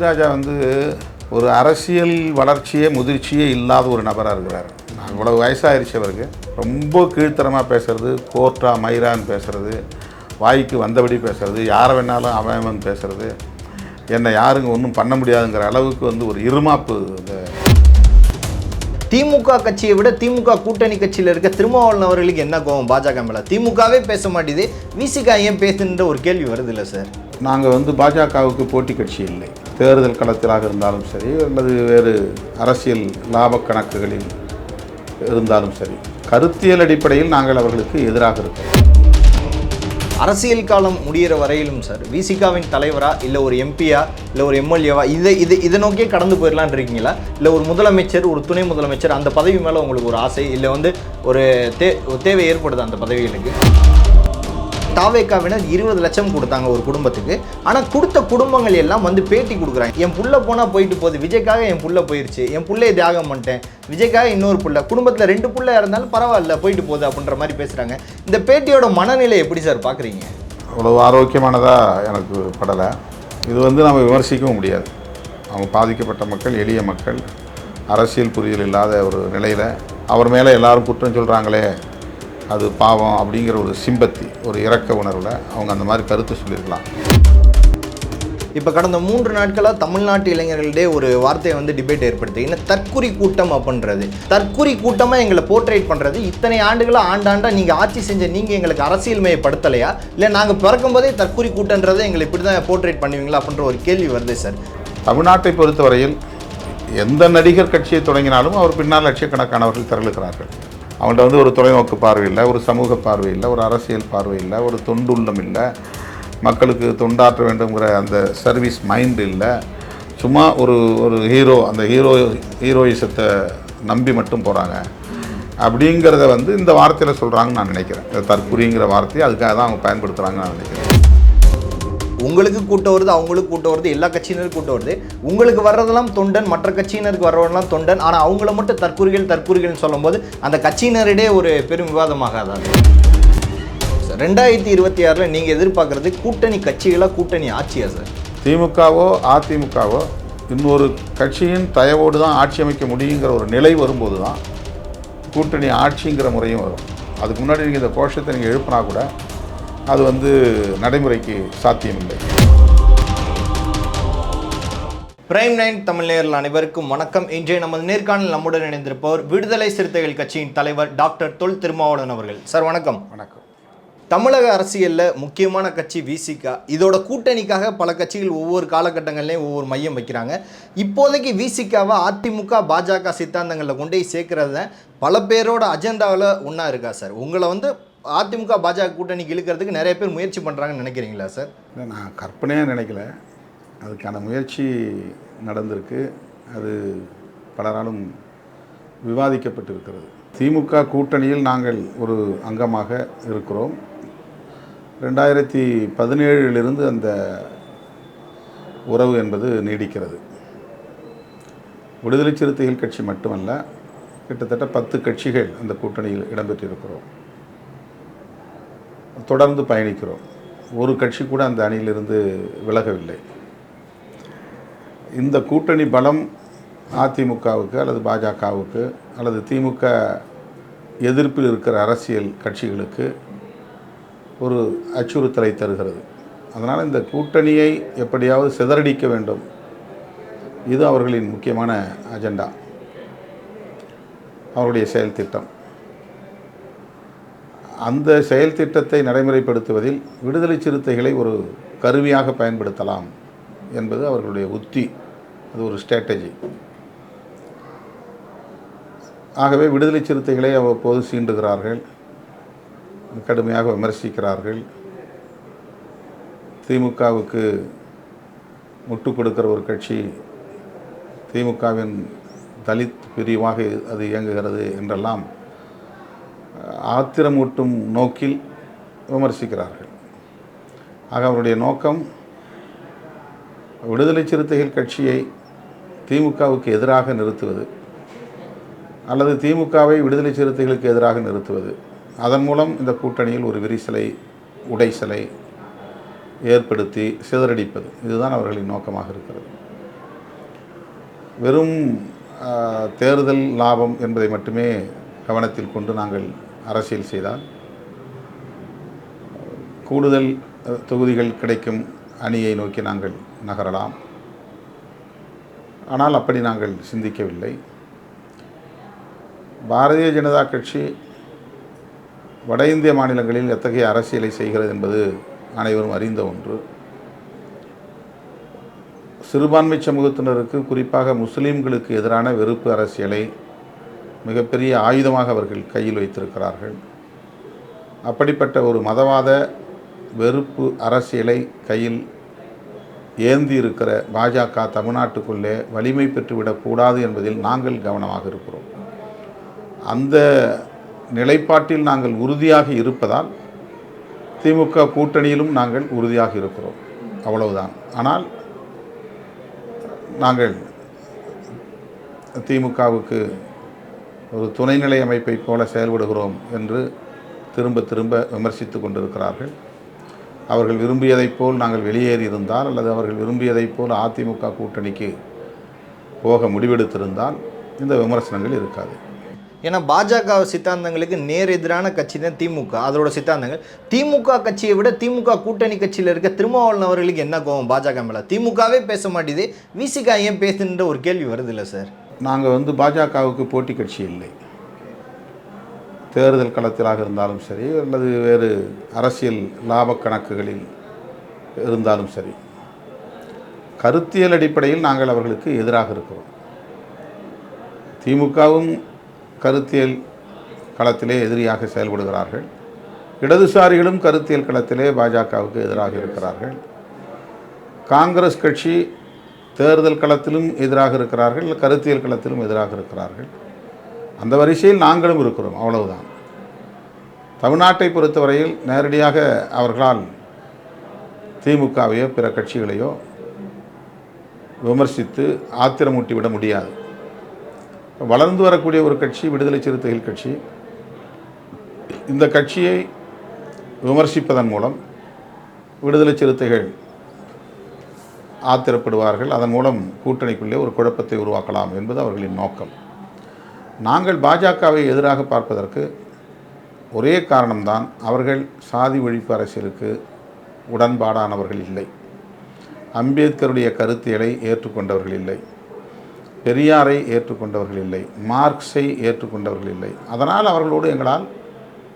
ராஜா வந்து ஒரு அரசியல் வளர்ச்சியே முதிர்ச்சியே இல்லாத ஒரு நபராக இருக்கிறார். இவ்வளவு வயசாகிடுச்சு அவருக்கு. ரொம்ப கீழ்த்தரமாக பேசுகிறது, கோர்ட்டா மயிரான்னு பேசுகிறது, வாய்க்கு வந்தபடி பேசுகிறது, யாரை வேணாலும் அவன் பேசுகிறது, என்னை யாருங்க ஒன்றும் பண்ண முடியாதுங்கிற அளவுக்கு வந்து ஒரு இருமாப்பு. இந்த திமுக கட்சியை விட திமுக கூட்டணி கட்சியில் இருக்க திருமாவளவன் அவர்களுக்கு என்ன கோவம் பாஜக மேலே? திமுகவே பேச மாட்டேது, விசிகா ஏன் பேசுன்ற ஒரு கேள்வி வருது இல்லை சார்? நாங்கள் வந்து பாஜகவுக்கு போட்டி கட்சி இல்லை. தேர்தல் களத்திலாக இருந்தாலும் சரி, அல்லது வேறு அரசியல் லாப கணக்குகளில் இருந்தாலும் சரி, கருத்தியல் அடிப்படையில் நாங்கள் அவர்களுக்கு எதிராக இருக்கிறோம். அரசியல் காலம் முடிகிற வரையிலும் சார் விசிகாவின் தலைவரா இல்லை ஒரு எம்பியா இல்லை ஒரு எம்எல்ஏவா இதை நோக்கியே கடந்து போயிடலான் இருக்கீங்களா? இல்லை ஒரு முதலமைச்சர், ஒரு துணை முதலமைச்சர், அந்த பதவி மேலே உங்களுக்கு ஒரு ஆசை இல்லை வந்து ஒரு தேவை ஏற்படுது அந்த பதவிகளுக்கு? தாவேக்காவினர் 20 லட்சம் கொடுத்தாங்க ஒரு குடும்பத்துக்கு. ஆனால் கொடுத்த குடும்பங்கள் எல்லாம் வந்து பேட்டி கொடுக்குறாங்க. என் புள்ள போனால் போயிட்டு போகுது, விஜய்க்காக என் புள்ள போயிடுச்சு, என் புள்ளையை தியாகம் பண்ணிட்டேன், விஜய்க்காக இன்னொரு புள்ள, குடும்பத்தில் 2 புள்ள இருந்தாலும் பரவாயில்ல போயிட்டு போகுது அப்படின்ற மாதிரி பேசுகிறாங்க. இந்த பேட்டியோட மனநிலை எப்படி சார் பார்க்குறீங்க? அவ்வளோ ஆரோக்கியமானதாக எனக்கு படலை. இது வந்து நம்ம விமர்சிக்கவும் முடியாது. அவங்க பாதிக்கப்பட்ட மக்கள், எளிய மக்கள், அரசியல் புரிதல் இல்லாத ஒரு நிலையில் அவர் மேலே எல்லாரும் குற்றம் சொல்கிறாங்களே, அது பாவம் அப்படிங்கிற ஒரு சிம்பத்தி, ஒரு இரக்க உணர்வில் அவங்க அந்த மாதிரி கருத்து சொல்லியிருக்கலாம். இப்போ கடந்த 3 நாட்களாக தமிழ்நாட்டு இளைஞர்களிடையே ஒரு வார்த்தையை வந்து டிபேட் ஏற்படுத்தி, என்ன தற்குறி கூட்டம் அப்படின்றது, தற்குறி கூட்டமாக எங்களை போர்ட்ரேட் பண்ணுறது. இத்தனை ஆண்டுகளாக ஆண்டாண்டாக நீங்கள் ஆட்சி செஞ்ச நீங்கள் எங்களுக்கு அரசியல் மயப்படுத்தலையா, இல்லை நாங்கள் பிறக்கும்போதே தற்குறி கூட்டன்றதை எங்களை இப்படி தான் போர்ட்ரேட் பண்ணுவீங்களா அப்படின்ற ஒரு கேள்வி வருது சார். தமிழ்நாட்டை பொறுத்தவரையில் எந்த நடிகர் கட்சியை தொடங்கினாலும் அவர் பின்னால் லட்சக்கணக்கானவர்கள் திரளுகிறார்கள். அவங்கள்ட்ட வந்து ஒரு தொலைநோக்கு பார்வை இல்லை, ஒரு சமூக பார்வை இல்லை, ஒரு அரசியல் பார்வை இல்லை, ஒரு தொண்டுள்ளம் இல்லை, மக்களுக்கு தொண்டாற்ற வேண்டுங்கிற அந்த சர்வீஸ் மைண்ட் இல்லை. சும்மா ஒரு ஹீரோ, அந்த ஹீரோயிசத்தை நம்பி மட்டும் போகிறாங்க அப்படிங்கிறத வந்து இந்த வார்த்தையில் சொல்கிறாங்கன்னு நான் நினைக்கிறேன். இந்த தற்குறிங்கிற வார்த்தையை அதுக்காக தான் அவங்க பயன்படுத்துகிறாங்கன்னு நான் நினைக்கிறேன். உங்களுக்கு கூட்டம் வருது, அவங்களுக்கு கூட்டம் வருது, எல்லா கட்சியினருக்கு கூட்டம் வருது. உங்களுக்கு வர்றதெல்லாம் தொண்டன், மற்ற கட்சியினருக்கு வர்றதெல்லாம் தொண்டன். ஆனால் அவங்கள மட்டும் தற்குறிகள்னு சொல்லும்போது அந்த கட்சியினரிடையே ஒரு பெரும் விவாதமாகாதான்? 2026 நீங்கள் எதிர்பார்க்குறது கூட்டணி கட்சிகளாக கூட்டணி ஆட்சியா சார்? திமுகவோ அதிமுகவோ இன்னொரு கட்சியின் தயவோடு தான் ஆட்சி அமைக்க முடியுங்கிற ஒரு நிலை வரும்போது தான் கூட்டணி ஆட்சிங்கிற முறையும் வரும். அதுக்கு முன்னாடி நீங்கள் இந்த கோஷத்தை நீங்கள் எழுப்பினா கூட அது வந்து நடைமுறைக்கு சாத்தியமில்லை. பிரைம் 9 தமிழ் நேயர்கள் அனைவருக்கும் வணக்கம். இன்றைய நமது நேர்காணல் நம்முடன் இணைந்திருப்பவர் விடுதலை சிறுத்தைகள் கட்சியின் தலைவர் டாக்டர் தொல் திருமாவளவன் அவர்கள். சார் வணக்கம். வணக்கம். தமிழக அரசியலில் முக்கியமான கட்சி விசிகா. இதோட கூட்டணிக்காக பல கட்சிகள் ஒவ்வொரு காலகட்டங்கள்லேயும் ஒவ்வொரு மையம் வைக்கிறாங்க. இப்போதைக்கு விசிகாவை அதிமுக பாஜக சித்தாந்தங்களில் கொண்டு போய் சேர்க்கறது பல பேரோட அஜெண்டாவில் ஒன்றா இருக்கா சார்? உங்களை வந்து அதிமுக பாஜக கூட்டணிக்கு இழுக்கிறதுக்கு நிறைய பேர் முயற்சி பண்ணுறாங்கன்னு நினைக்கிறீங்களா சார்? இல்லை, நான் கற்பனையாக நினைக்கல. அதுக்கான முயற்சி நடந்திருக்கு. அது பலராலும் விவாதிக்கப்பட்டிருக்கிறது. திமுக கூட்டணியில் நாங்கள் ஒரு அங்கமாக இருக்கிறோம். 2017 அந்த உறவு என்பது நீடிக்கிறது. விடுதலை சிறுத்தைகள் கட்சி மட்டுமல்ல, கிட்டத்தட்ட 10 கட்சிகள் அந்த கூட்டணியில் இடம்பெற்றிருக்கிறோம். தொடர்ந்து பயணிக்கிறோம். ஒரு கட்சி கூட அந்த அணியிலிருந்து விலகவில்லை. இந்த கூட்டணி பலம் அதிமுகவுக்கு அல்லது பாஜகவுக்கு அல்லது திமுக எதிர்ப்பில் இருக்கிற அரசியல் கட்சிகளுக்கு ஒரு அச்சுறுத்தலை தருகிறது. அதனால் இந்த கூட்டணியை எப்படியாவது சிதறடிக்க வேண்டும். இது அவர்களின் முக்கியமான அஜெண்டா, அவருடைய செயல் திட்டம். அந்த செயல் திட்டத்தை நடைமுறைப்படுத்துவதில் விடுதலை சிறுத்தைகளை ஒரு கருவியாக பயன்படுத்தலாம் என்பது அவர்களுடைய உத்தி. அது ஒரு ஸ்ட்ராட்டஜி. ஆகவே விடுதலை சிறுத்தைகளை அவ்வப்போது சீண்டுகிறார்கள், கடுமையாக விமர்சிக்கிறார்கள். திமுகவுக்கு முட்டு கொடுக்கிற ஒரு கட்சி திமுகவின் தலித் பிரிவாக அது இயங்குகிறது என்றெல்லாம் ஆத்திரமூட்டும் நோக்கில் விமர்சிக்கிறார்கள். ஆக அவருடைய நோக்கம் விடுதலை சிறுத்தைகள் கட்சியை திமுகவுக்கு எதிராக நிறுத்துவது அல்லது திமுகவை விடுதலை சிறுத்தைகளுக்கு எதிராக நிறுத்துவது. அதன் மூலம் இந்த கூட்டணியில் ஒரு விரிசலை, உடைசலை ஏற்படுத்தி சிதறடிப்பது. இதுதான் அவர்களின் நோக்கமாக இருக்கிறது. வெறும் தேர்தல் லாபம் என்பதை மட்டுமே கவனத்தில் கொண்டு நாங்கள் அரசியல் செய்தால் கூடுதல் தொகுதிகள் கிடைக்கும் அணியை நோக்கி நாங்கள் நகரலாம். ஆனால் அப்படி நாங்கள் சிந்திக்கவில்லை. பாரதிய ஜனதா கட்சி வட இந்திய மாநிலங்களில் எத்தகைய அரசியலை செய்கிறது என்பது அனைவரும் அறிந்த ஒன்று. சிறுபான்மை சமூகத்தினருக்கு, குறிப்பாக முஸ்லீம்களுக்கு எதிரான வெறுப்பு அரசியலை மிகப்பெரிய ஆயுதமாக அவர்கள் கையில் வைத்திருக்கிறார்கள். அப்படிப்பட்ட ஒரு மதவாத வெறுப்பு அரசியலை கையில் ஏந்தி இருக்கிற பாஜக தமிழ்நாட்டுக்குள்ளே வலிமை பெற்றுவிடக்கூடாது என்பதில் நாங்கள் கவனமாக இருக்கிறோம். அந்த நிலைப்பாட்டில் நாங்கள் உறுதியாக இருப்பதால் திமுக கூட்டணியிலும் நாங்கள் உறுதியாக இருக்கிறோம். அவ்வளவுதான். ஆனால் நாங்கள் திமுகவுக்கு ஒரு துணைநிலை அமைப்பை போல செயல்படுகிறோம் என்று திரும்ப திரும்ப விமர்சித்து கொண்டிருக்கிறார்கள். அவர்கள் விரும்பியதைப் போல் நாங்கள் வெளியேறி இருந்தால் அல்லது அவர்கள் விரும்பியதைப் போல் அதிமுக கூட்டணிக்கு போக முடிவெடுத்திருந்தால் இந்த விமர்சனங்கள் இருக்காது. ஏன்னா பாஜக சித்தாந்தங்களுக்கு நேர் எதிரான கட்சி தான் திமுக. அதோட சித்தாந்தங்கள் திமுக கட்சியை விட திமுக கூட்டணி கட்சியில் இருக்க திருமாவளவன் அவர்களுக்கு என்ன கோவம் பாஜக மேலே? திமுகவே பேச மாட்டேது, விசிகா ஏன் பேசுன்ற ஒரு கேள்வி வருது இல்லை சார்? நாங்கள் பாஜகவுக்கு போட்டி கட்சி இல்லை. தேர்தல் களத்திலாக இருந்தாலும் சரி அல்லது வேறு அரசியல் லாப கணக்குகளில் இருந்தாலும் சரி, கருத்தியல் அடிப்படையில் நாங்கள் அவர்களுக்கு எதிராக இருக்கிறோம். திமுகவும் கருத்தியல் களத்திலே எதிரியாக செயல்படுகிறார்கள். இடதுசாரிகளும் கருத்தியல் களத்திலே பாஜகவுக்கு எதிராக இருக்கிறார்கள். காங்கிரஸ் கட்சி தேர்தல் களத்திலும் எதிராக இருக்கிறார்கள், கருத்தியல் களத்திலும் எதிராக இருக்கிறார்கள். அந்த வரிசையில் நாங்களும் இருக்கிறோம். அவ்வளவுதான். தமிழ்நாட்டை பொறுத்தவரையில் நேரடியாக அவர்களால் திமுகவையோ பிற கட்சிகளையோ விமர்சித்து ஆத்திரமூட்டி விட முடியாது. வளர்ந்து வரக்கூடிய ஒரு கட்சி விடுதலை சிறுத்தைகள் கட்சி. இந்த கட்சியை விமர்சிப்பதன் மூலம் விடுதலை சிறுத்தைகள் ஆத்திரப்படுவார்கள். அதன் மூலம் கூட்டணிக்குள்ளே ஒரு குழப்பத்தை உருவாக்கலாம் என்பது அவர்களின் நோக்கம். நாங்கள் பாஜகவை எதிராக பார்ப்பதற்கு ஒரே காரணம்தான், அவர்கள் சாதி ஒழிப்பு அரசியலுக்கு உடன்பாடானவர்கள் இல்லை, அம்பேத்கருடைய கருத்தியலை ஏற்றுக்கொண்டவர்கள் இல்லை, பெரியாரை ஏற்றுக்கொண்டவர்கள் இல்லை, மார்க்ஸை ஏற்றுக்கொண்டவர்கள் இல்லை. அதனால் அவர்களோடு எங்களால்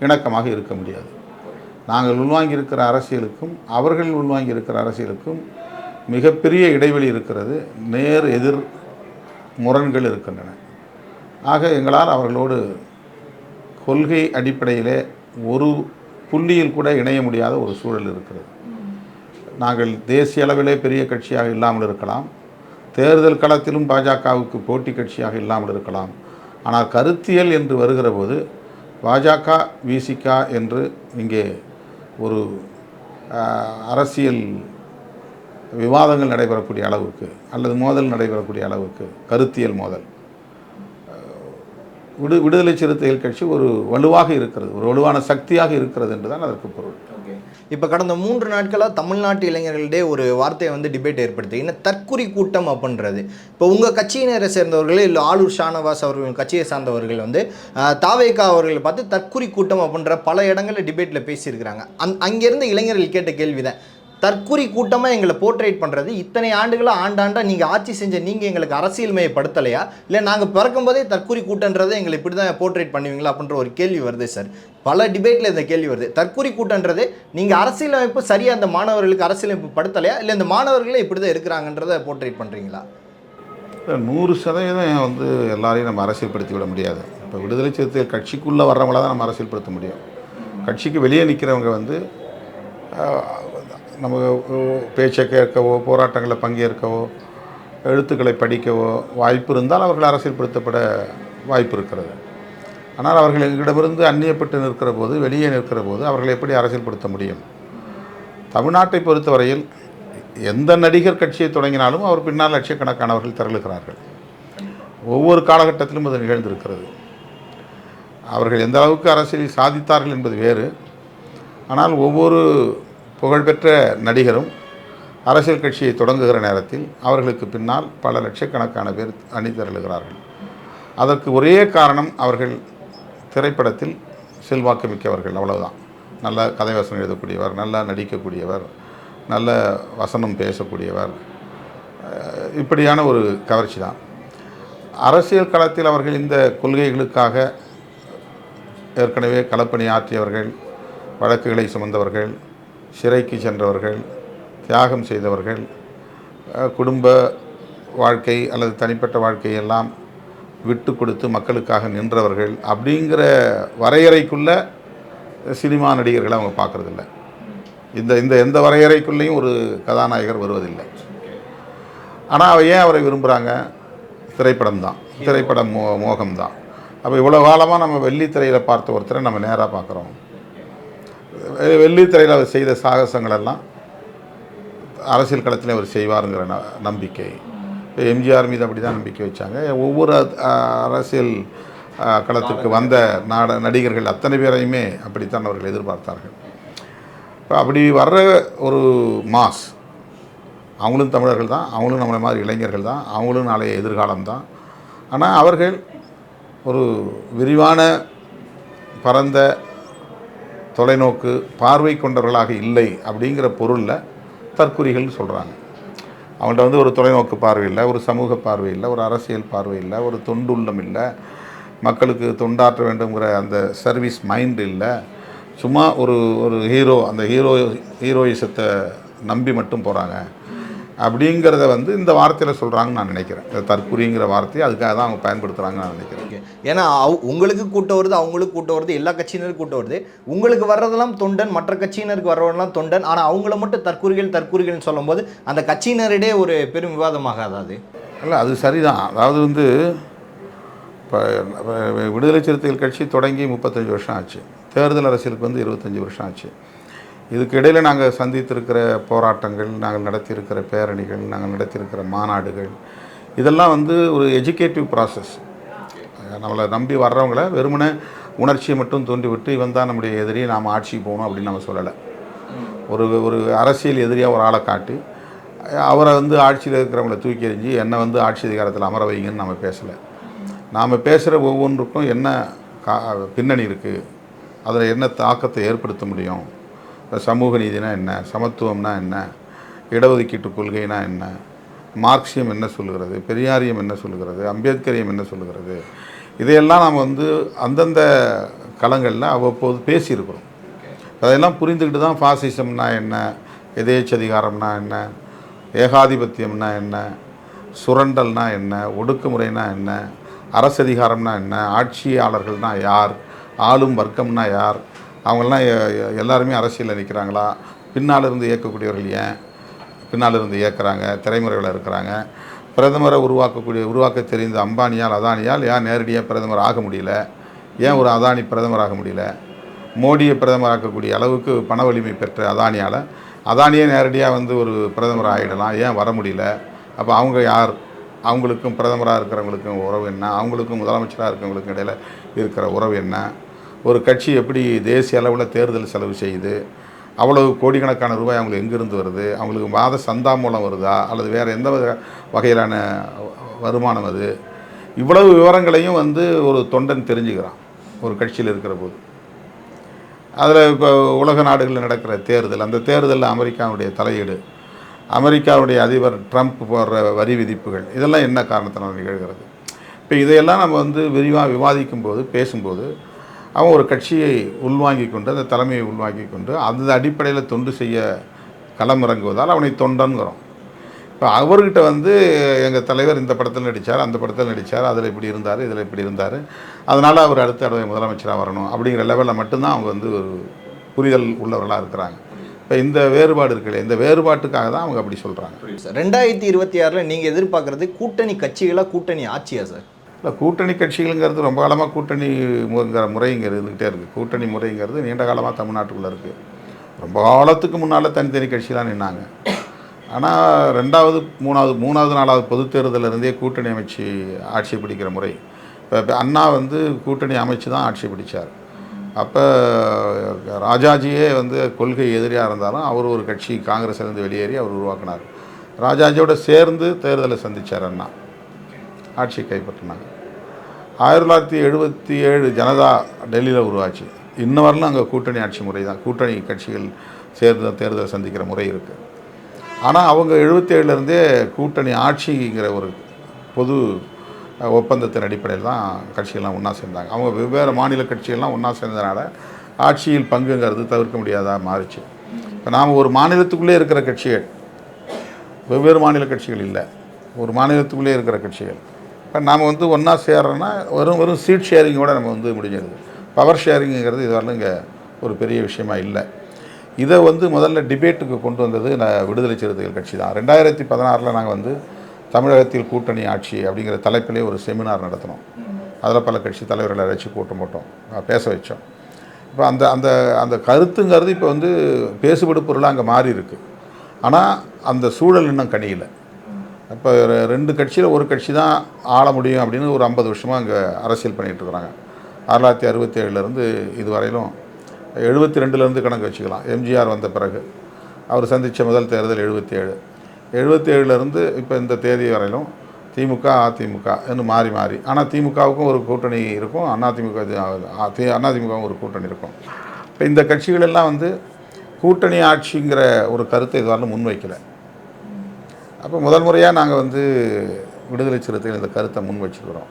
இணக்கமாக இருக்க முடியாது. நாங்கள் உள்வாங்கியிருக்கிற அரசியலுக்கும் அவர்கள் உள்வாங்கியிருக்கிற அரசியலுக்கும் மிகப்பெரிய இடைவெளி இருக்கிறது. நேர் எதிர் முரண்கள் இருக்கின்றன. ஆக எங்களால் அவர்களோடு கொள்கை அடிப்படையிலே ஒரு புள்ளியில் கூட இணைய முடியாத ஒரு சூழல் இருக்கிறது. நாங்கள் தேசிய அளவிலே பெரிய கட்சியாக இல்லாமல் இருக்கலாம், தேர்தல் களத்திலும் பாஜகவுக்கு போட்டி கட்சியாக இல்லாமல் இருக்கலாம். ஆனால் கருத்தியல் என்று வருகிற போது பாஜக விசிக என்று இங்கே ஒரு அரசியல் விவாதங்கள் நடைபெறக்கூடிய அளவுக்கு அல்லது மோதல் நடைபெறக்கூடிய அளவுக்கு கருத்தியல் மோதல் விடுதலை சிறுத்தைகள் கட்சி ஒரு வலுவாக இருக்கிறது, ஒரு வலுவான சக்தியாக இருக்கிறது என்று தான் அதற்கு பொருள். இப்போ கடந்த 3 நாட்களாக தமிழ்நாட்டு இளைஞர்களிடையே ஒரு வார்த்தையை டிபேட் ஏற்படுத்தி என்ன தற்குறி கூட்டம் அப்படின்றது. இப்போ உங்கள் கட்சியினரை சேர்ந்தவர்களே இல்லை ஆளூர் ஷானவாஸ் அவர்கள் கட்சியை சார்ந்தவர்கள் தாவேகா அவர்களை பார்த்து தற்குறி கூட்டம் அப்படின்ற பல இடங்களில் டிபேட்டில் பேசியிருக்கிறாங்க. அங்கேருந்து இளைஞர்கள் கேட்ட கேள்வி தான், தற்குறி கூட்டமாக எங்களை போர்ட்ரேட் பண்ணுறது, இத்தனை ஆண்டுகளாக ஆண்டாண்டா நீங்கள் ஆட்சி செஞ்ச நீங்கள் எங்களுக்கு அரசியல் மையப்படுத்தலையா, இல்லை நாங்கள் பிறக்கும்போதே தற்குறி கூட்டன்றதை எங்களை இப்படி தான் போர்ட்ரேட் பண்ணுவீங்களா அப்படின்ற ஒரு கேள்வி வருது சார். பல டிபேட்டில் இந்த கேள்வி வருது. தற்குறி கூட்டன்றது நீங்கள் அரசியலமைப்பு சரியாக அந்த மாணவர்களுக்கு அரசியலமைப்பு படுத்தலையா, இல்லை இந்த மாணவர்களே இப்படி தான் இருக்கிறாங்கன்றதை போர்ட்ரேட் பண்ணுறீங்களா? 100% எல்லாரையும் நம்ம அரசியல்படுத்தி விட முடியாது. இப்போ விடுதலை சிறுத்தைகள் கட்சிக்குள்ளே வர்றவங்கள தான் நம்ம அரசியல்படுத்த முடியும். கட்சிக்கு வெளியே நிற்கிறவங்க நம்ம பேச்சை கேட்கவோ போராட்டங்களில் பங்கேற்கவோ எழுத்துக்களை படிக்கவோ வாய்ப்பு இருந்தால் அவர்கள் அரசியல்படுத்தப்பட வாய்ப்பு இருக்கிறது. ஆனால் அவர்கள் எங்களிடமிருந்து அந்நியப்பட்டு நிற்கிற போது, வெளியே நிற்கிற போது அவர்களை எப்படி அரசியல்படுத்த முடியும்? தமிழ்நாட்டை பொறுத்தவரையில் எந்த நடிகர் கட்சியை தொடங்கினாலும் அவர் பின்னால் லட்சக்கணக்கானவர்கள் திரளுகிறார்கள். ஒவ்வொரு காலகட்டத்திலும் அது நிகழ்ந்திருக்கிறது. அவர்கள் எந்த அளவுக்கு அரசியலில் சாதித்தார்கள் என்பது வேறு. ஆனால் ஒவ்வொரு புகழ்பெற்ற நடிகரும் அரசியல் கட்சியை தொடங்குகிற நேரத்தில் அவர்களுக்கு பின்னால் பல லட்சக்கணக்கான பேர் அணிதிரளுகிறார்கள். அதற்கு ஒரே காரணம் அவர்கள் திரைப்படத்தில் செல்வாக்கு மிக்கவர்கள், அவ்வளவுதான். நல்ல கதை வசனம் எழுதக்கூடியவர், நல்லா நடிக்கக்கூடியவர், நல்ல வசனம் பேசக்கூடியவர், இப்படியான ஒரு கவர்ச்சி தான். அரசியல் களத்தில் அவர்கள் இந்த கொள்கைகளுக்காக ஏற்கனவே களப்பணி ஆற்றியவர்கள், வழக்குகளை சுமந்தவர்கள், சிறைக்கு சென்றவர்கள், தியாகம் செய்தவர்கள், குடும்ப வாழ்க்கை அல்லது தனிப்பட்ட வாழ்க்கையெல்லாம் விட்டு கொடுத்து மக்களுக்காக நின்றவர்கள் அப்படிங்கிற வரையறைக்குள்ள சினிமா நடிகர்களை அவங்க பார்க்குறதில்ல. இந்த எந்த வரையறைக்குள்ளேயும் ஒரு கதாநாயகர் வருவதில்லை. ஆனால் ஏன் அவரை விரும்புகிறாங்க? திரைப்படம் தான், திரைப்படம் மோகம்தான். அப்போ இவ்வளோ காலமாக நம்ம வெள்ளித்திரையில் பார்த்த ஒருத்தரை நம்ம நேராக பார்க்குறோம். வெள்ளித்திரையில் அவர் செய்த சாகசங்களெல்லாம் அரசியல் களத்தில் அவர் செய்வாருங்கிற நம்பிக்கை. இப்போ எம்ஜிஆர் மீது அப்படி தான் நம்பிக்கை வச்சாங்க. ஒவ்வொரு அரசியல் களத்திற்கு வந்த நடிகர்கள் அத்தனை பேரையுமே அப்படித்தான் அவர்கள் எதிர்பார்த்தார்கள். இப்போ அப்படி வர்ற ஒரு மாஸ், அவங்களும் தமிழர்கள் தான், அவங்களும் நம்மளை மாதிரி இளைஞர்கள் தான், அவங்களும் நாளைய எதிர்காலம் தான். ஆனால் அவர்கள் ஒரு விரிவான பரந்த தொலைநோக்கு பார்வை கொண்டவர்களாக இல்லை அப்படிங்கிற பொருளில் தற்குறிகள்னு சொல்கிறாங்க. அவங்கள்ட்ட ஒரு தொலைநோக்கு பார்வை இல்லை, ஒரு சமூக பார்வை இல்லை, ஒரு அரசியல் பார்வை இல்லை, ஒரு தொண்டுள்ளம் இல்லை, மக்களுக்கு தொண்டாற்ற வேண்டுங்கிற அந்த சர்வீஸ் மைண்ட் இல்லை. சும்மா ஒரு ஹீரோ, அந்த ஹீரோயிசத்தை நம்பி மட்டும் போகிறாங்க அப்படிங்கிறத இந்த வார்த்தையில் சொல்கிறாங்கன்னு நான் நினைக்கிறேன். இந்த தற்குறிங்கிற வார்த்தையை அதுக்காக தான் அவங்க பயன்படுத்துகிறாங்கன்னு நான் நினைக்கிறேன். ஏன்னா உங்களுக்கு கூட்டம் வருது, அவங்களுக்கு கூட்டம் வருது, எல்லா கட்சியினருக்கு கூட்டம் வருது. உங்களுக்கு வர்றதெல்லாம் தொண்டன், மற்ற கட்சியினருக்கு வர்றவரெல்லாம் தொண்டன். ஆனால் அவங்கள மட்டும் தற்குறிகள்னு சொல்லும்போது அந்த கட்சியினரிடையே ஒரு பெரும் விவாதமாகாது? இல்லை, அது சரிதான். அதாவது இப்போ விடுதலை சிறுத்தைகள் கட்சி தொடங்கி 35 வருஷம் ஆச்சு. தேர்தல் அரசியலுக்கு 25 வருஷம் ஆச்சு. இதுக்கு இடையில் நாங்கள் சந்தித்திருக்கிற போராட்டங்கள், நாங்கள் நடத்தியிருக்கிற பேரணிகள், நாங்கள் நடத்தியிருக்கிற மாநாடுகள், இதெல்லாம் ஒரு எஜுகேட்டிவ் ப்ராசஸ். நம்மளை நம்பி வர்றவங்கள வெறுமனே உணர்ச்சியை மட்டும் தூண்டிவிட்டு இவன் தான் நம்முடைய எதிரி, நாம் ஆட்சிக்கு போகணும் அப்படின்னு நம்ம சொல்லலை. ஒரு அரசியல் எதிரியாக ஒரு ஆளை காட்டி அவரை ஆட்சியில் இருக்கிறவங்கள தூக்கி எறிஞ்சு என்னை ஆட்சி அதிகாரத்தில் அமர வைங்கன்னு நம்ம பேசலை. நாம் பேசுகிற ஒவ்வொன்றுக்கும் என்ன பின்னணி இருக்குது, அதில் என்ன தாக்கத்தை ஏற்படுத்த முடியும், சமூக நீதினா என்ன, சமத்துவம்னா என்ன, இடஒதுக்கீட்டு கொள்கைனா என்ன, மார்க்சியம் என்ன சொல்லுகிறது, பெரியாரியம் என்ன சொல்லுகிறது, அம்பேத்கரியம் என்ன சொல்லுகிறது, இதையெல்லாம் நாம் அந்தந்த களங்களில் அவ்வப்போது பேசியிருக்கிறோம். அதையெல்லாம் புரிந்துக்கிட்டு தான் ஃபாசிசம்னா என்ன, எதேச்சதிகாரம்னா என்ன, ஏகாதிபத்தியம்னா என்ன, சுரண்டல்னா என்ன, ஒடுக்குமுறைனா என்ன, அரசதிகாரம்னா என்ன, ஆட்சியாளர்கள்னால் யார், ஆளும் வர்க்கம்னா யார், அவங்களாம் எல்லாருமே அரசியலில் நிற்கிறாங்களா, பின்னால் இருந்து இயக்கக்கூடியவர்கள் ஏன் பின்னால் இருந்து இயக்குறாங்க, திரைமுறையில் இருக்கிறாங்க, பிரதமரை உருவாக்க தெரிந்த அம்பானியால் அதானியால் ஏன் நேரடியாக பிரதமர் ஆக முடியல, ஏன் ஒரு அதானி பிரதமராக முடியல, மோடியை பிரதமராக்கக்கூடிய அளவுக்கு பண வலிமை பெற்ற அதானியே நேரடியாக ஒரு பிரதமர் ஆகிடலாம், ஏன் வர முடியல? அப்போ அவங்க யார்? அவங்களுக்கும் பிரதமராக இருக்கிறவங்களுக்கும் உறவு என்ன, அவங்களுக்கும் முதலமைச்சராக இருக்கிறவங்களுக்கும் இடையில் இருக்கிற உறவு என்ன? ஒரு கட்சி எப்படி தேசிய அளவில் தேர்தல் செலவு செய்யுது, அவ்வளவு கோடிக்கணக்கான ரூபாய் அவங்களுக்கு எங்கேருந்து வருது, அவங்களுக்கு மாத சந்தா மூலம் வருதா அல்லது வேறு எந்த வகையிலான வருமானம் அது, இவ்வளவு விவரங்களையும் ஒரு தொண்டன் தெரிஞ்சுக்கிறான் ஒரு கட்சியில் இருக்கிற போது. அதில் இப்போ உலக நாடுகளில் நடக்கிற தேர்தல், அந்த தேர்தலில் அமெரிக்காவுடைய தலையீடு, அமெரிக்காவுடைய அதிபர் ட்ரம்ப் போடுற வரி விதிப்புகள், இதெல்லாம் என்ன காரணத்தினால் நிகழ்கிறது? இப்போ இதையெல்லாம் நம்ம விரிவாக விவாதிக்கும் போது பேசும்போது அவன் ஒரு கட்சியை உள்வாங்கி கொண்டு, அந்த தலைமையை உள்வாங்கி கொண்டு அந்த அடிப்படையில் தொண்டு செய்ய களமிறங்குவதால் அவனை தொண்டன்கிறோம். இப்போ அவர்கிட்ட எங்கள் தலைவர் இந்த படத்தில் நடித்தார், அந்த படத்தில் நடித்தார், அதில் இப்படி இருந்தார், இதில் இப்படி இருந்தார், அதனால் அவர் அடுத்த தடவை முதலமைச்சராக வரணும் அப்படிங்கிற லெவலில் மட்டும்தான் அவங்க ஒரு புரிதல் உள்ளவர்களாக இருக்கிறாங்க. இப்போ இந்த வேறுபாடு இருக்குல்ல, இந்த வேறுபாட்டுக்காக தான் அவங்க அப்படி சொல்கிறாங்க. 2026 நீங்கள் எதிர்பார்க்குறது கூட்டணி கட்சிகளாக, கூட்டணி ஆட்சியா சார்? இல்லை, கூட்டணி கட்சிகளுங்கிறது ரொம்ப காலமாக கூட்டணிங்கிற முறைங்க இருந்துக்கிட்டே இருக்குது. கூட்டணி முறைங்கிறது நீண்ட காலமாக தமிழ்நாட்டுக்குள்ளே இருக்குது. ரொம்ப காலத்துக்கு முன்னால் தனித்தனி கட்சிலாம் நின்னாங்க. ஆனால் 2வது 3வது 4வது பொது தேர்தலிருந்தே கூட்டணி அமைச்சு ஆட்சி பிடிக்கிற முறை. இப்போ அண்ணா கூட்டணி அமைச்சு தான் ஆட்சி பிடித்தார். அப்போ ராஜாஜியே வந்து கொள்கை எதிரியாக இருந்தாலும் அவர் ஒரு கட்சி காங்கிரஸ்லேருந்து வெளியேறி அவர் உருவாக்கினார். ராஜாஜியோட சேர்ந்து தேர்தலை சந்தித்தார் அண்ணா, ஆட்சியை கைப்பற்றினாங்க. 1977 ஜனதா டெல்லியில் உருவாச்சு. இன்ன வரலும் அங்கே கூட்டணி ஆட்சி முறை தான், கூட்டணி கட்சிகள் சேர்ந்து தேர்தலை சந்திக்கிற முறை இருக்குது. ஆனால் அவங்க 77லேருந்தே கூட்டணி ஆட்சிங்கிற ஒரு பொது ஒப்பந்தத்தின் அடிப்படையில் தான் கட்சிகள்லாம் ஒன்றா சேர்ந்தாங்க. அவங்க வெவ்வேறு மாநில கட்சிகள்லாம் ஒன்றா சேர்ந்ததுனால ஆட்சியில் பங்குங்கிறது தவிர்க்க முடியாதாக மாறிச்சு. இப்போ நாம் ஒரு மாநிலத்துக்குள்ளே இருக்கிற கட்சிகள், வெவ்வேறு மாநில கட்சிகள் இல்லை, ஒரு மாநிலத்துக்குள்ளே இருக்கிற கட்சிகள். இப்போ நாம் வந்து ஒன்றா சேர்றோன்னா வெறும் சீட் ஷேரிங்கோட நம்ம வந்து முடிஞ்சிருது. பவர் ஷேரிங்கிறது இது வரலும் இங்கே ஒரு பெரிய விஷயமா இல்லை. இதை வந்து முதல்ல டிபேட்டுக்கு கொண்டு வந்தது விடுதலை சிறுத்தைகள் கட்சி தான். 2016 நாங்கள் வந்து தமிழகத்தில் கூட்டணி ஆட்சி அப்படிங்கிற தலைப்பிலே ஒரு செமினார் நடத்தினோம். அதில் பல கட்சி தலைவர்களை அழைச்சி கூட்டம் போட்டோம், பேச வச்சோம். இப்போ அந்த அந்த அந்த கருத்துங்கிறது இப்போ வந்து பேசுபடு பொருளாக அங்கே மாறி இருக்குது. ஆனால் அந்த சூழல் இன்னும் கணியலை. இப்போ 2 கட்சியில் ஒரு கட்சி தான் ஆள முடியும் அப்படின்னு ஒரு 50 வருஷமாக அங்கே அரசியல் பண்ணிகிட்ருக்குறாங்க. 1967 இது வரையிலும் 72 கணக்கு வச்சுக்கலாம். எம்ஜிஆர் வந்த பிறகு அவர் சந்தித்த முதல் தேர்தல் 77 இப்போ இந்த தேதி வரையிலும் திமுக அதிமுக என்று மாறி மாறி, ஆனால் திமுகவுக்கும் ஒரு கூட்டணி இருக்கும், அதிமுகவும் ஒரு கூட்டணி இருக்கும். இப்போ இந்த கட்சிகள் எல்லாம் வந்து கூட்டணி ஆட்சிங்கிற ஒரு கருத்தை இதுவரையும் முன்வைக்கலை. அப்போ முதல் முறையாக நாங்கள் வந்து விடுதலை சிறுத்தைகள் இந்த கருத்தை முன் வச்சுக்கிறோம்.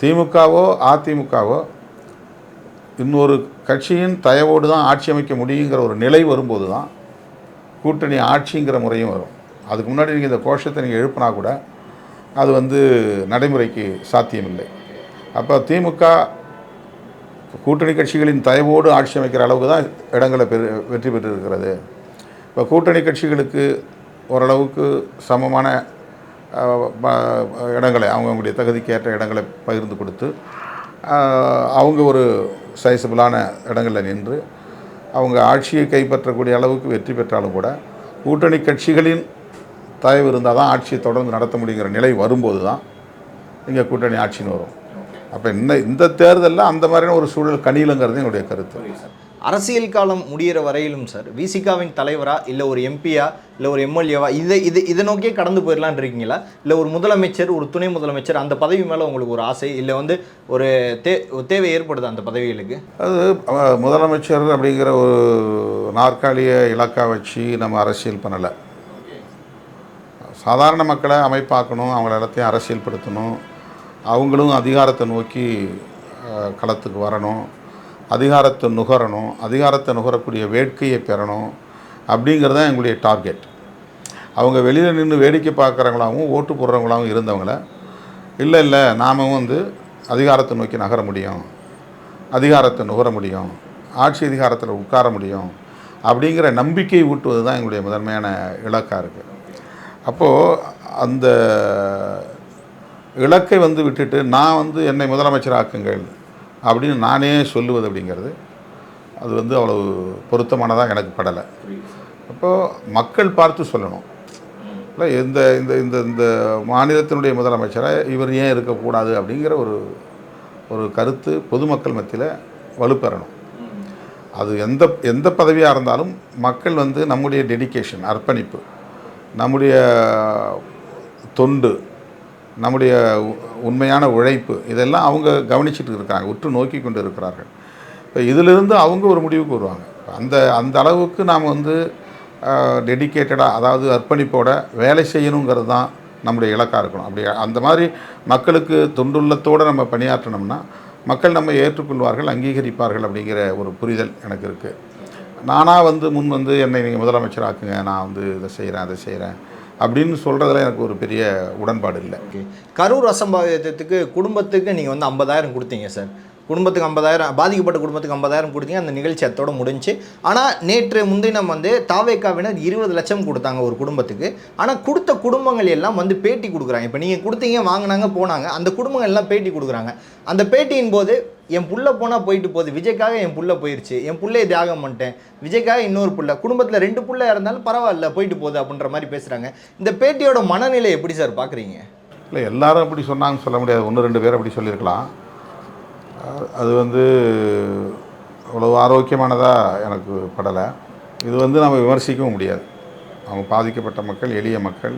திமுகவோ அதிமுகவோ இன்னொரு கட்சியின் தயவோடு தான் ஆட்சி அமைக்க முடியுங்கிற ஒரு நிலை வரும்போது தான் கூட்டணி ஆட்சிங்கிற முறையும் வரும். அதுக்கு முன்னாடி நீங்கள் இந்த கோஷத்தை நீங்கள் எழுப்பினா கூட அது வந்து நடைமுறைக்கு சாத்தியமில்லை. அப்போ திமுக கூட்டணி கட்சிகளின் தயவோடு ஆட்சி அமைக்கிற அளவுக்கு தான் இடங்களை வெற்றி பெற்றிருக்கிறது. இப்போ கூட்டணி கட்சிகளுக்கு ஓரளவுக்கு சமமான இடங்களை, அவங்களுடைய தகுதிக்கேற்ற இடங்களை பகிர்ந்து கொடுத்து அவங்க ஒரு சைஸபிளான இடங்களில் நின்று அவங்க ஆட்சியை கைப்பற்றக்கூடிய அளவுக்கு வெற்றி பெற்றாலும் கூட கூட்டணி கட்சிகளின் தயவு இருந்தால் தான் ஆட்சியை தொடர்ந்து நடத்த முடியுங்கிற நிலை வரும்போது தான் இங்கே கூட்டணி ஆட்சின்னு வரும். அப்போ இந்த தேர்தலில் அந்த மாதிரியான ஒரு சூழல் கணியலுங்கிறது என்னுடைய கருத்து. அரசியல் காலம் முடிகிற வரையிலும் சார் விசிகாவின் தலைவரா இல்லை ஒரு எம்பியா இல்லை ஒரு எம்எல்ஏவா இதை நோக்கியே கடந்து போயிடலான் இருக்கீங்களா? இல்லை ஒரு முதலமைச்சர், ஒரு துணை முதலமைச்சர் அந்த பதவி மேலே உங்களுக்கு ஒரு ஆசை இல்லை வந்து ஒரு தேவை ஏற்படுது அந்த பதவிகளுக்கு? அது முதலமைச்சர் அப்படிங்கிற ஒரு நாற்காலியை இலக்காக வச்சு நம்ம அரசியல் பண்ணலை. சாதாரண மக்களை அமைப்பாக்கணும், அவங்கள எல்லாத்தையும் அரசியல்படுத்தணும், அவங்களும் அதிகாரத்தை நோக்கி களத்துக்கு வரணும், அதிகாரத்தை நுகரணும், அதிகாரத்தை நுகரக்கூடிய வேட்கையை பெறணும் அப்படிங்கிறது தான் எங்களுடைய டார்கெட். அவங்க வெளியில் நின்று வேடிக்கை பார்க்குறவங்களாகவும் ஓட்டு போடுறவங்களாகவும் இருந்தவங்கள இல்லை நாம் வந்து அதிகாரத்தை நோக்கி நகர முடியும், அதிகாரத்தை நுகர முடியும், ஆட்சி அதிகாரத்தில் உட்கார முடியும் அப்படிங்கிற நம்பிக்கை ஊட்டுவது தான் எங்களுடைய முதன்மையான இலக்காக இருக்குது. அப்போது அந்த இலக்கை வந்து விட்டுட்டு நான் வந்து என்னை முதலமைச்சராக்குங்கள் அப்படின்னு நானே சொல்லுவது அப்படிங்கிறது அது வந்து அவ்வளவு பொருத்தமானதாக எனக்கு படலை. அப்போது மக்கள் பார்த்து சொல்லணும். இல்லை இந்த இந்த இந்த இந்த மாநிலத்தினுடைய முதலமைச்சரை இவர் ஏன் இருக்கக்கூடாது அப்படிங்கிற ஒரு கருத்து பொதுமக்கள் மத்தியில் வலுப்பெறணும். அது எந்த பதவியாக இருந்தாலும் மக்கள் வந்து நம்முடைய டெடிகேஷன், அர்ப்பணிப்பு, நம்முடைய தொண்டு, நம்முடைய உண்மையான உழைப்பு இதெல்லாம் அவங்க கவனிச்சுட்டு இருக்காங்க, உற்று நோக்கி கொண்டு இருக்கிறார்கள். இப்போ இதிலிருந்து அவங்க ஒரு முடிவுக்கு வருவாங்க. அந்த அளவுக்கு நாம் வந்து டெடிக்கேட்டடாக, அதாவது அர்ப்பணிப்போட வேலை செய்யணுங்கிறது தான் நம்முடைய இலக்காக இருக்கணும். அப்படி அந்த மாதிரி மக்களுக்கு தொண்டுள்ளத்தோடு நம்ம பணியாற்றினோம்னா மக்கள் நம்ம ஏற்றுக்கொள்வார்கள், அங்கீகரிப்பார்கள் அப்படிங்கிற ஒரு புரிதல் எனக்கு இருக்குது. நானாக வந்து முன் வந்து என்னை நீங்கள் முதலமைச்சர் ஆக்குங்க, நான் வந்து இதை செய்கிறேன் அதை செய்கிறேன் அப்படின்னு சொல்கிறதுல எனக்கு ஒரு பெரிய உடன்பாடு இல்லை. கரூர் அசம்பாவிதத்துக்கு குடும்பத்துக்கு நீங்கள் வந்து 50,000 கொடுத்தீங்க சார். குடும்பத்துக்கு 50,000, பாதிக்கப்பட்ட குடும்பத்துக்கு 50,000 கொடுத்தீங்க. அந்த நிகழ்ச்சி அத்தோடு முடிஞ்சு. ஆனால் நேற்று முன்தினம் வந்து தாவேக்காவினர் 20 லட்சம் கொடுத்தாங்க ஒரு குடும்பத்துக்கு. ஆனால் கொடுத்த குடும்பங்கள் எல்லாம் வந்து பேட்டி கொடுக்குறாங்க. இப்போ நீங்கள் கொடுத்தீங்க, வாங்கினாங்க, போனாங்க. அந்த குடும்பங்கள் எல்லாம் பேட்டி கொடுக்குறாங்க. அந்த பேட்டியின் போது என் புள்ள போனால் போயிட்டு போகுது, விஜய்க்காக என் புள்ள போயிடுச்சு, என் புள்ளையை தியாகம் பண்ணிட்டேன், விஜய்க்காக இன்னொரு புள்ள, குடும்பத்தில் 2 புள்ள இருந்தாலும் பரவாயில்ல போயிட்டு போகுது அப்படின்ற மாதிரி பேசுகிறாங்க. இந்த பேட்டியோட மனநிலை எப்படி சார் பார்க்குறீங்க? இல்லை எல்லாரும் அப்படி சொன்னாங்கன்னு சொல்ல முடியாது. 1-2 பேர் அப்படி சொல்லியிருக்கலாம். அது வந்து அவ்வளோ ஆரோக்கியமானதாக எனக்கு படலை. இது வந்து நம்ம விமர்சிக்கவும் முடியாது. அவங்க பாதிக்கப்பட்ட மக்கள், எளிய மக்கள்,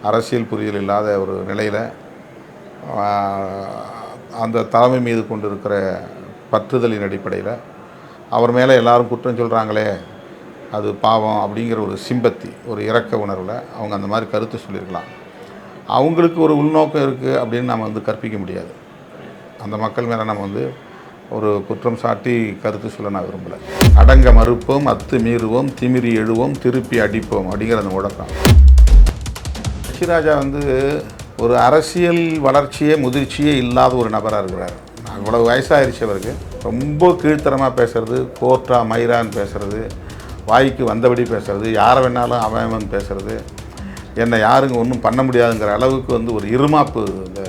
அரசியல் புரிதல் இல்லாத ஒரு நிலையில் அந்த தலைமை மீது கொண்டு இருக்கிற பற்றுதலின் அடிப்படையில் அவர் மேலே எல்லாரும் குற்றம் சொல்கிறாங்களே, அது பாவம் அப்படிங்கிற ஒரு சிம்பத்தி, ஒரு இரக்க உணர்வில் அவங்க அந்த மாதிரி கருத்து சொல்லியிருக்கலாம். அவங்களுக்கு ஒரு உள்நோக்கம் இருக்குது அப்படின்னு நம்ம வந்து கற்பிக்க முடியாது. அந்த மக்கள் மேலே நம்ம வந்து ஒரு குற்றம் சாட்டி கருத்து சொல்ல நான் விரும்பலை. அடங்க மறுப்போம், அத்து மீறுவோம், திமிரி எழுவோம், திருப்பி அடிப்போம் அப்படிங்கிற அந்த முழக்கம். ராஜா வந்து ஒரு அரசியல் வளர்ச்சியே முதிர்ச்சியே இல்லாத ஒரு நபராக இருக்கிறார். அவ்வளவு வயசாகிடுச்சு அவருக்கு. ரொம்ப கீழ்த்தரமாக பேசுகிறது, கோர்ட்டா மயிரான்னு பேசுகிறது, வாய்க்கு வந்தபடி பேசுகிறது, யாரை வேணாலும் அவன் பேசுகிறது, என்னை யாருங்க ஒன்றும் பண்ண முடியாதுங்கிற அளவுக்கு வந்து ஒரு இருமாப்பு இந்த